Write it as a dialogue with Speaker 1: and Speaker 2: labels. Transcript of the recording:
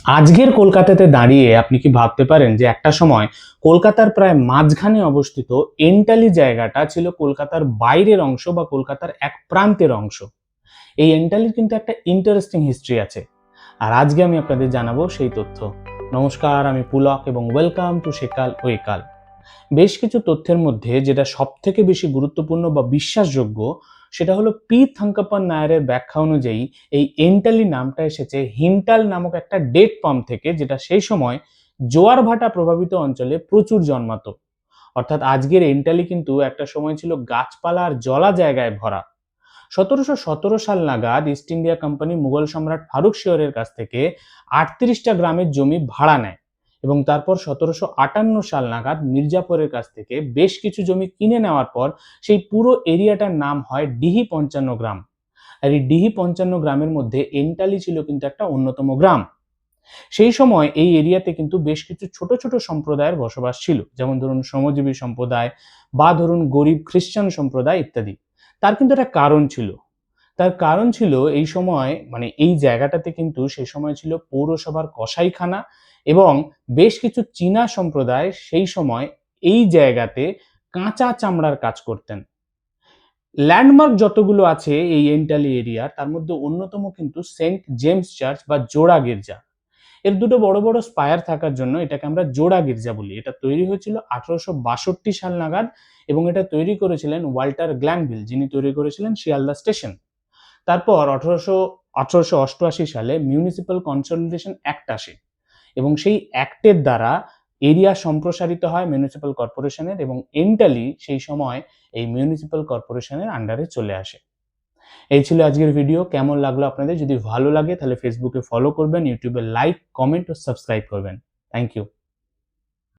Speaker 1: আজকের কলকাতাতে দাঁড়িয়ে আপনি কি ভাবতে পারেন যে একটা সময় কলকাতার প্রায় মাঝখানে অবস্থিত এন্টালি জায়গাটা ছিল কলকাতার বাইরের অংশ বা কলকাতার এক প্রান্তের অংশ। এই এন্টালির কিন্তু একটা ইন্টারেস্টিং হিস্ট্রি আছে, আর আজকে আমি আপনাদের জানাবো সেই তথ্য। নমস্কার, আমি পুলক এবং ওয়েলকাম টু সেকাল ওই কাল। বেশ কিছু তথ্যের মধ্যে যেটা সব থেকে বেশি গুরুত্বপূর্ণ বা বিশ্বাসযোগ্য সেটা হলো পি থাঙ্কাপ্পন নায়ারের ব্যাখ্যা অনুযায়ী এই এন্টালি নামটা এসেছে হিন্টাল নামক একটা ডেট পাম্প থেকে, যেটা সেই সময় জোয়ার ভাটা প্রভাবিত অঞ্চলে প্রচুর জন্মাতো। অর্থাৎ আজকের এন্টালি কিন্তু একটা সময় ছিল গাছপালা আর জলা জায়গায় ভরা। 1717 সাল নাগাদ ইস্ট ইন্ডিয়া কোম্পানি মুঘল সম্রাট ফারুক শিয়রের কাছ থেকে 38টা গ্রামের জমি ভাড়া নেয় এবং তারপর 1758 সাল নাগাদ মির্জাপুরের কাছ থেকে বেশ কিছু জমি কিনে নেওয়ার পর সেই পুরো এরিয়াটার নাম হয় ডিহি 55 গ্রাম। আর এই ডিহি 55 গ্রামের মধ্যে এন্টালি ছিল কিন্তু একটা অন্যতম গ্রাম। সেই সময় এই এরিয়াতে কিন্তু বেশ কিছু ছোট ছোট সম্প্রদায়ের বসবাস ছিল, যেমন ধরুন শ্রমজীবী সম্প্রদায় বা ধরুন গরিব খ্রিস্টান সম্প্রদায় ইত্যাদি। তার কিন্তু একটা কারণ ছিল। তার কারণ ছিল এই সময় এই জায়গাটাতে কিন্তু সেই সময় ছিল পৌরসভার কসাইখানা, এবং বেশ কিছু চীনা সম্প্রদায় সেই সময় এই জায়গাতে কাঁচা চামড়ার কাজ করতেন। ল্যান্ডমার্ক যতগুলো আছে এই এন্টালি এরিয়া, তার মধ্যে অন্যতম কিন্তু সেন্ট জেমস চার্চ বা জোড়া গির্জা। এর দুটো বড় বড় স্পায়ার থাকার জন্য এটাকে আমরা জোড়া গির্জা বলি। এটা তৈরি হয়েছিল 1862 সাল নাগাদ এবং এটা তৈরি করেছিলেন ওয়াল্টার গ্ল্যানভিল, যিনি তৈরি করেছিলেন শিয়ালদা স্টেশন। তারপর 1888 সালে মিউনিসিপ্যাল কনসলিডেশন অ্যাক্ট আসে এবং সেই অ্যাক্টের দ্বারা এরিয়া সম্প্রসারিত হয় মিউনিসিপ্যাল কর্পোরেশনের, এবং এন্টালি সেই সময় এই মিউনিসিপ্যাল কর্পোরেশনের আন্ডারে চলে আসে। এই ছিল আজকের ভিডিও। কেমন লাগলো আপনাদের? যদি ভালো লাগে তাহলে ফেসবুকে ফলো করবেন, ইউটিউবে লাইক, কমেন্ট ও সাবস্ক্রাইব করবেন। Thank you.